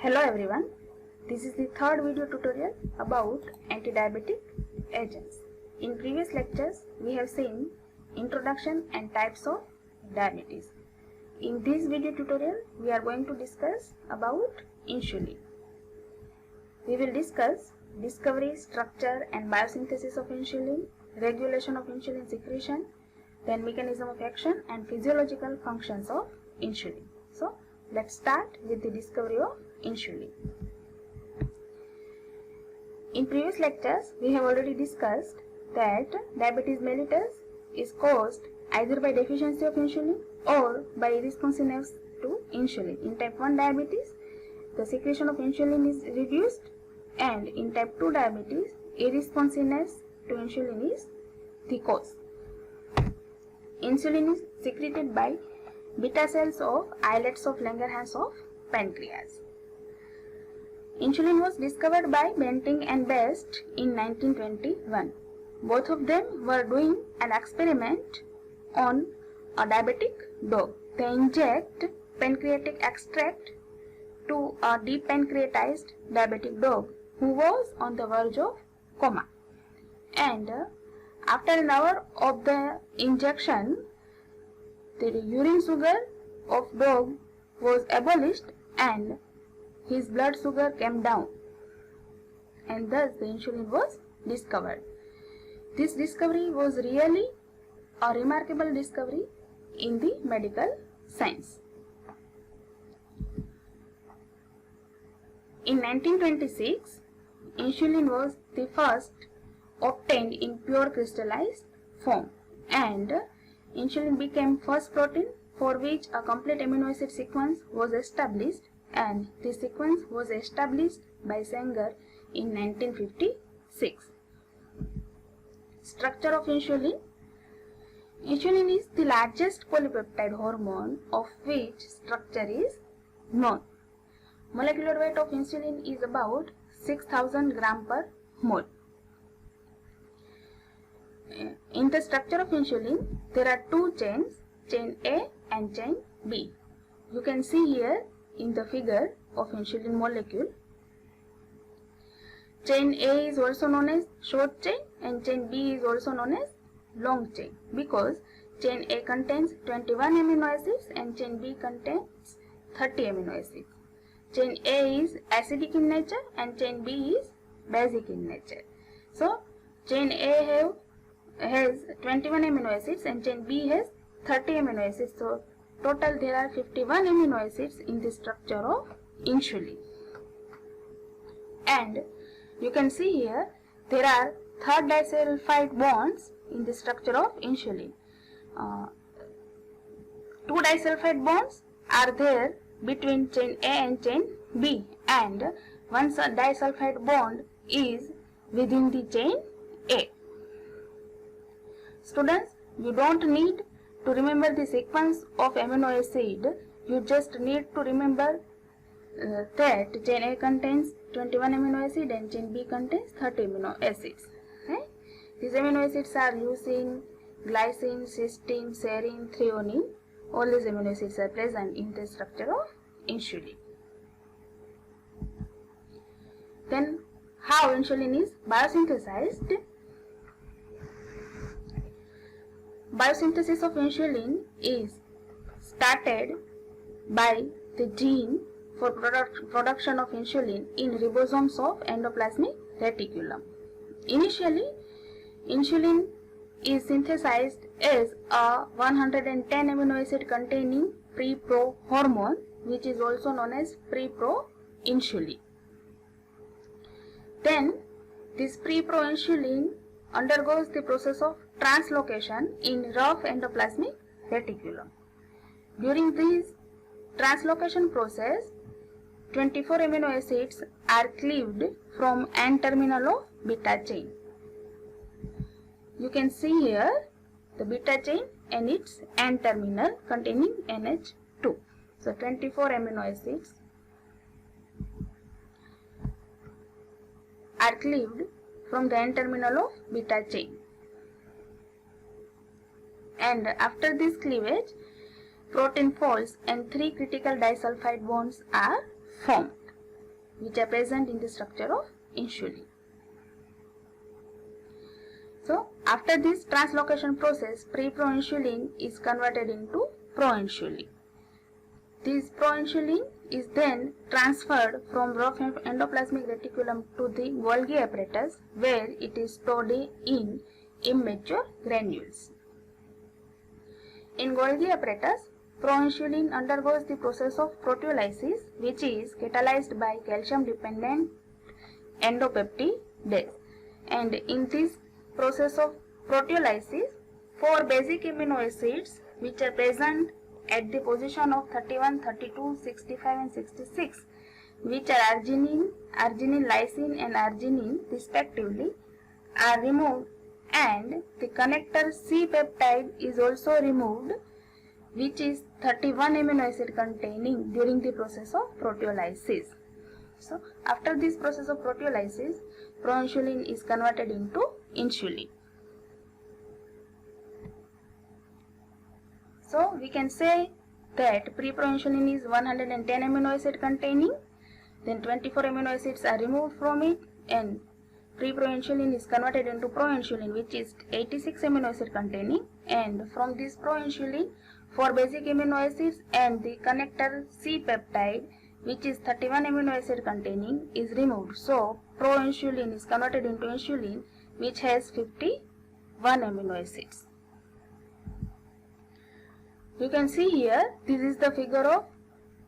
Hello everyone, this is the third video tutorial about anti-diabetic agents. In previous lectures, we have seen introduction and types of diabetes. In this video tutorial, we are going to discuss about insulin. We will discuss discovery, structure and biosynthesis of insulin, regulation of insulin secretion, then mechanism of action and physiological functions of insulin. So, let's start with the discovery of insulin. In previous lectures, we have already discussed that diabetes mellitus is caused either by deficiency of insulin or by irresponsiveness to insulin. In type 1 diabetes, the secretion of insulin is reduced, and in type 2 diabetes, irresponsiveness to insulin is the cause. Insulin is secreted by beta cells of islets of Langerhans of pancreas. Insulin was discovered by Banting and Best in 1921. Both of them were doing an experiment on a diabetic dog. They inject pancreatic extract to a depancreatized diabetic dog who was on the verge of coma. And after an hour of the injection, the urine sugar of dog was abolished and his blood sugar came down, and thus the insulin was discovered. This discovery was really a remarkable discovery in the medical science. In 1926, insulin was the first obtained in pure crystallized form, and insulin became first protein for which a complete amino acid sequence was established, and this sequence was established by Sanger in 1956. Structure of insulin. Insulin is the largest polypeptide hormone of which structure is known. Molecular weight of insulin is about 6000 gram per mole. In the structure of insulin, there are two chains, chain A and chain B. You can see here in the figure of insulin molecule. Chain A is also known as short chain and chain B is also known as long chain, because chain A contains 21 amino acids and chain B contains 30 amino acids. Chain A is acidic in nature and chain B is basic in nature. So, chain A has 21 amino acids and chain B has 30 amino acids. So, total there are 51 amino acids in the structure of insulin. And you can see here there are third disulfide bonds in the structure of insulin. Two disulfide bonds are there between chain A and chain B, and one disulfide bond is within the chain A. Students, you don't need to remember the sequence of amino acid, you just need to remember that chain A contains 21 amino acid and chain B contains 30 amino acids. Right? These amino acids are leucine, glycine, cysteine, serine, threonine. All these amino acids are present in the structure of insulin. Then, how insulin is biosynthesized? Biosynthesis of insulin is started by the gene for production of insulin in ribosomes of endoplasmic reticulum. Initially, insulin is synthesized as a 110 amino acid containing pre-pro hormone, which is also known as pre-pro insulin. Then, this pre-pro insulin undergoes the process of translocation in rough endoplasmic reticulum. During this translocation process, 24 amino acids are cleaved from N-terminal of beta chain. You can see here the beta chain and its N-terminal containing NH2. So, 24 amino acids are cleaved from the N-terminal of beta chain. And after this cleavage, protein folds and 3 critical disulfide bonds are formed. which are present in the structure of insulin. So after this translocation process, pre-proinsulin is converted into proinsulin. This proinsulin is then transferred from rough endoplasmic reticulum to the Golgi apparatus, where it is stored in immature granules. In Golgi apparatus, proinsulin undergoes the process of proteolysis, which is catalyzed by calcium-dependent endopeptidase. And in this process of proteolysis, 4 basic amino acids which are present at the position of 31, 32, 65 and 66, which are arginine, arginine lysine and arginine respectively, are removed, and the connector C peptide is also removed, which is 31 amino acid containing during the process of proteolysis. So after this process of proteolysis, proinsulin is converted into insulin. So we can say that pre-proinsulin is 110 amino acid containing, then 24 amino acids are removed from it, and pre-proinsulin is converted into proinsulin, which is 86 amino acid containing, and from this proinsulin 4 basic amino acids and the connector C peptide, which is 31 amino acid containing, is removed. So proinsulin is converted into insulin, which has 51 amino acids. You can see here, this is the figure of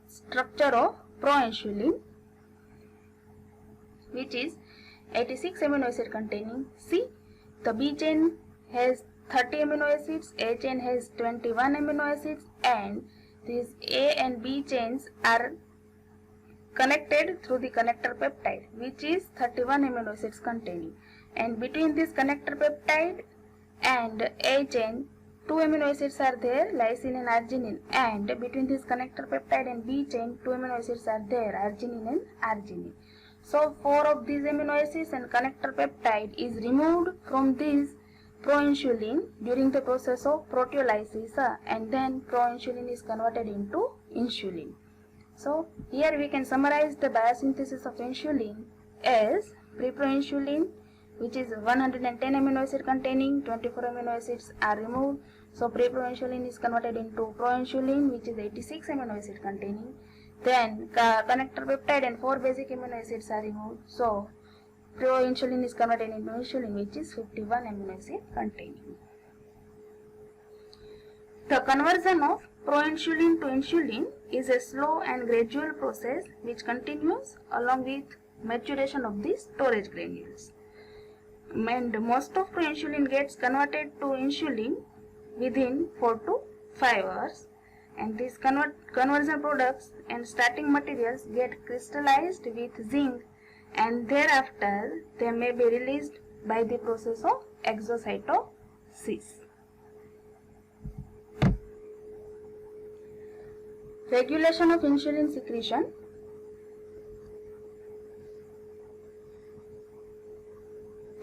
structure of proinsulin, which is 86 amino acid containing C. The B chain has 30 amino acids, A chain has 21 amino acids, and these A and B chains are connected through the connector peptide, which is 31 amino acids containing. And between this connector peptide and A chain, 2 amino acids are there, lysine and arginine, and between this connector peptide and B chain, 2 amino acids are there, arginine and arginine. So 4 of these amino acids and connector peptide is removed from this proinsulin during the process of proteolysis, and then proinsulin is converted into insulin. So here we can summarize the biosynthesis of insulin as pre-proinsulin, which is 110 amino acid containing, 24 amino acids are removed. So pre-proinsulin is converted into proinsulin, which is 86 amino acid containing. Then connector peptide and 4 basic amino acids are removed. So proinsulin is converted into insulin, which is 51 amino acid containing. The conversion of proinsulin to insulin is a slow and gradual process which continues along with maturation of the storage granules. And most of proinsulin gets converted to insulin within 4 to 5 hours, and these conversion products and starting materials get crystallized with zinc, and thereafter they may be released by the process of exocytosis. Regulation of insulin secretion.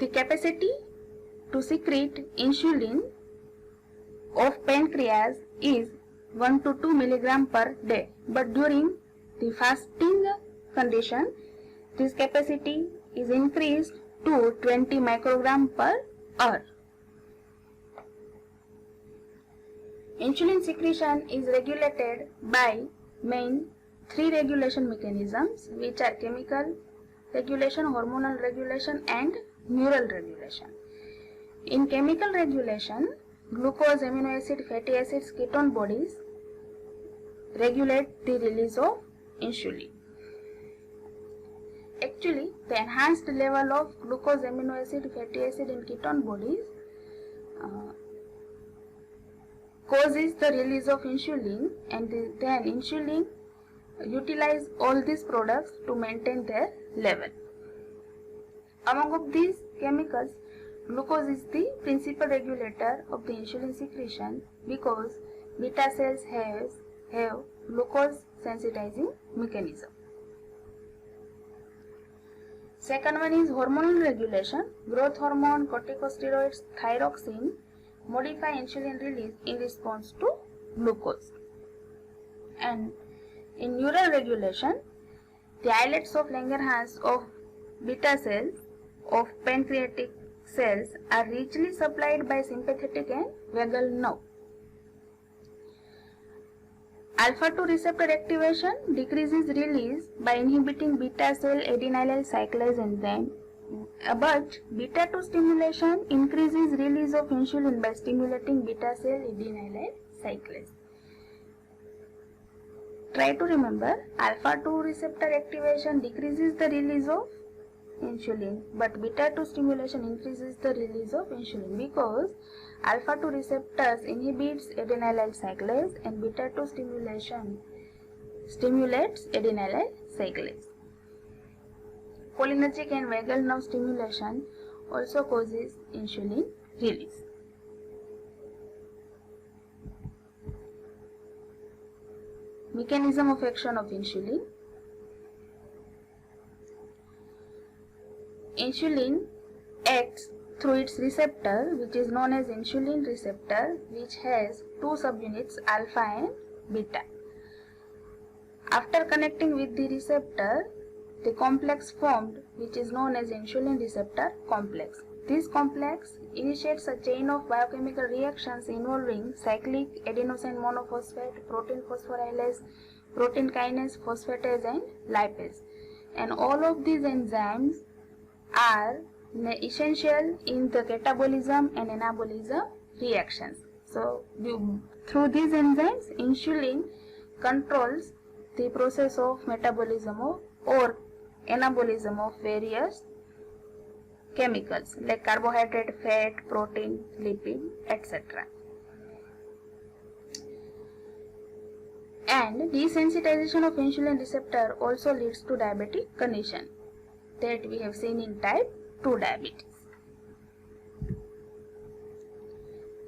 The capacity to secrete insulin of pancreas is 1 to 2 milligram per day, but during the fasting condition, this capacity is increased to 20 microgram per hour. Insulin secretion is regulated by main 3 regulation mechanisms, which are chemical regulation, hormonal regulation and neural regulation. In chemical regulation, glucose, amino acid, fatty acids, ketone bodies regulate the release of insulin. Actually, the enhanced level of glucose, amino acid, fatty acid and ketone bodies causes the release of insulin, and then insulin utilize all these products to maintain their level. Among of these chemicals, glucose is the principal regulator of the insulin secretion because beta cells have glucose sensitizing mechanism. Second one is hormonal regulation. Growth hormone, corticosteroids, thyroxine modify insulin release in response to glucose. And in neural regulation, The islets of Langerhans of beta cells of pancreatic cells are richly supplied by sympathetic and vagal nerve. Alpha-2 receptor activation decreases release by inhibiting beta cell adenylyl cyclase enzyme, but beta-2 stimulation increases release of insulin by stimulating beta cell adenylyl cyclase. Try to remember, alpha-2 receptor activation decreases the release of insulin, but beta-2 stimulation increases the release of insulin because alpha-2 receptors inhibits adenylyl cyclase and beta-2 stimulation stimulates adenylyl cyclase. Cholinergic and vagal nerve stimulation also causes insulin release. Mechanism of action of insulin. Insulin acts through its receptor, which is known as insulin receptor, which has two subunits alpha and beta. After connecting with the receptor, the complex formed, which is known as insulin receptor complex. This complex initiates a chain of biochemical reactions involving cyclic adenosine monophosphate, protein phosphorylase, protein kinase, phosphatase and lipase. And all of these enzymes are essential in the catabolism and anabolism reactions. So, through these enzymes, insulin controls the process of metabolism or anabolism of various chemicals like carbohydrate, fat, protein, lipid, etc. And desensitization of insulin receptor also leads to diabetic condition that we have seen in type 2 diabetes.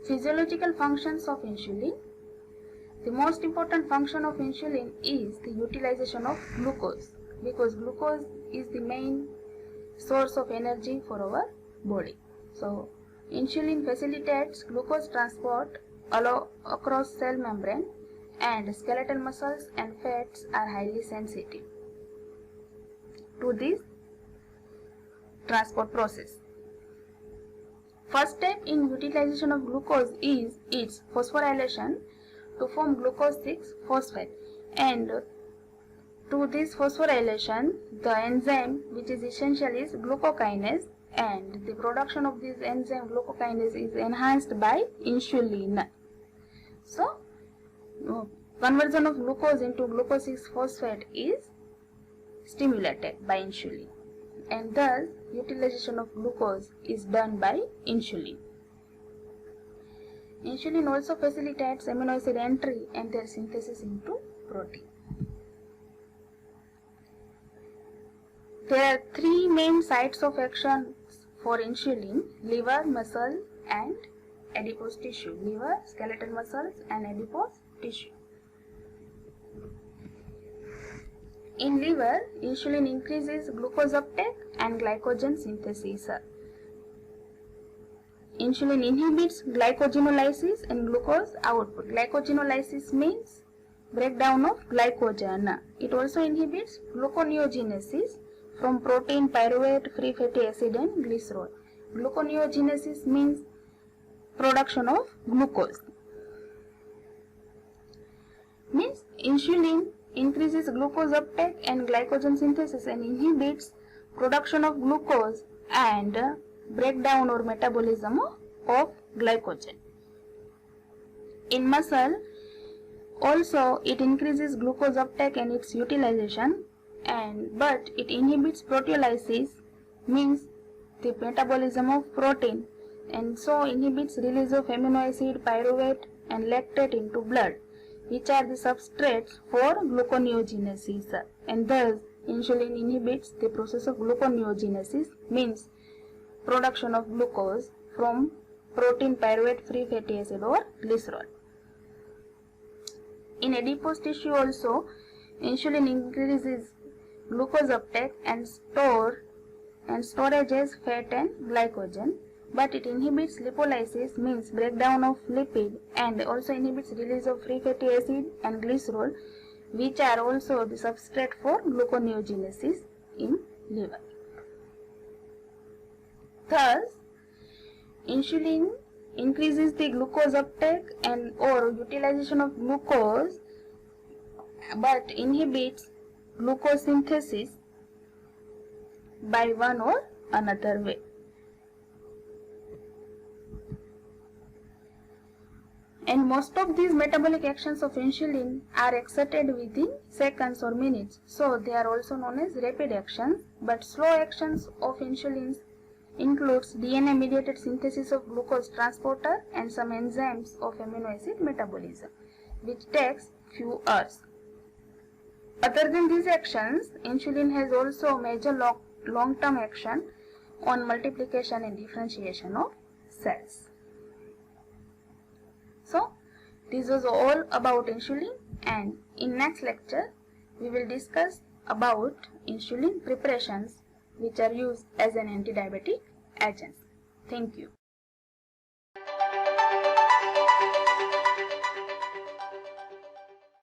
Physiological functions of insulin. The most important function of insulin is the utilization of glucose, because glucose is the main source of energy for our body. So, insulin facilitates glucose transport across cell membrane, and skeletal muscles and fats are highly sensitive to this transport process. First step in utilization of glucose is its phosphorylation to form glucose 6-phosphate, and to this phosphorylation the enzyme which is essential is glucokinase, and the production of this enzyme glucokinase is enhanced by insulin. So, conversion of glucose into glucose 6-phosphate is stimulated by insulin, and thus utilization of glucose is done by insulin. Insulin also facilitates amino acid entry and their synthesis into protein. There are three main sites of action for insulin: liver, muscle and adipose tissue. Liver, skeletal muscles and adipose tissue. In liver, insulin increases glucose uptake and glycogen synthesis. Insulin inhibits glycogenolysis and glucose output. Glycogenolysis means breakdown of glycogen. It also inhibits gluconeogenesis from protein, pyruvate, free fatty acid and glycerol. Gluconeogenesis means production of glucose. Means insulin increases glucose uptake and glycogen synthesis and inhibits production of glucose and breakdown or metabolism of glycogen. In muscle, also it increases glucose uptake and its utilization, but it inhibits proteolysis, means the metabolism of protein, and so inhibits release of amino acid, pyruvate and lactate into blood, which are the substrates for gluconeogenesis, and thus insulin inhibits the process of gluconeogenesis, means production of glucose from protein, pyruvate, free fatty acid or glycerol. In adipose tissue also, insulin increases glucose uptake and storage as fat and glycogen, but it inhibits lipolysis, means breakdown of lipid, and also inhibits release of free fatty acid and glycerol, which are also the substrate for gluconeogenesis in liver. Thus, insulin increases the glucose uptake and or utilization of glucose, but inhibits glucose synthesis by one or another way. And most of these metabolic actions of insulin are exerted within seconds or minutes, so they are also known as rapid actions. But slow actions of insulin includes DNA-mediated synthesis of glucose transporter and some enzymes of amino acid metabolism, which takes few hours. Other than these actions, insulin has also major long-term action on multiplication and differentiation of cells. So, this was all about insulin, and in next lecture we will discuss about insulin preparations which are used as an anti-diabetic agent. Thank you.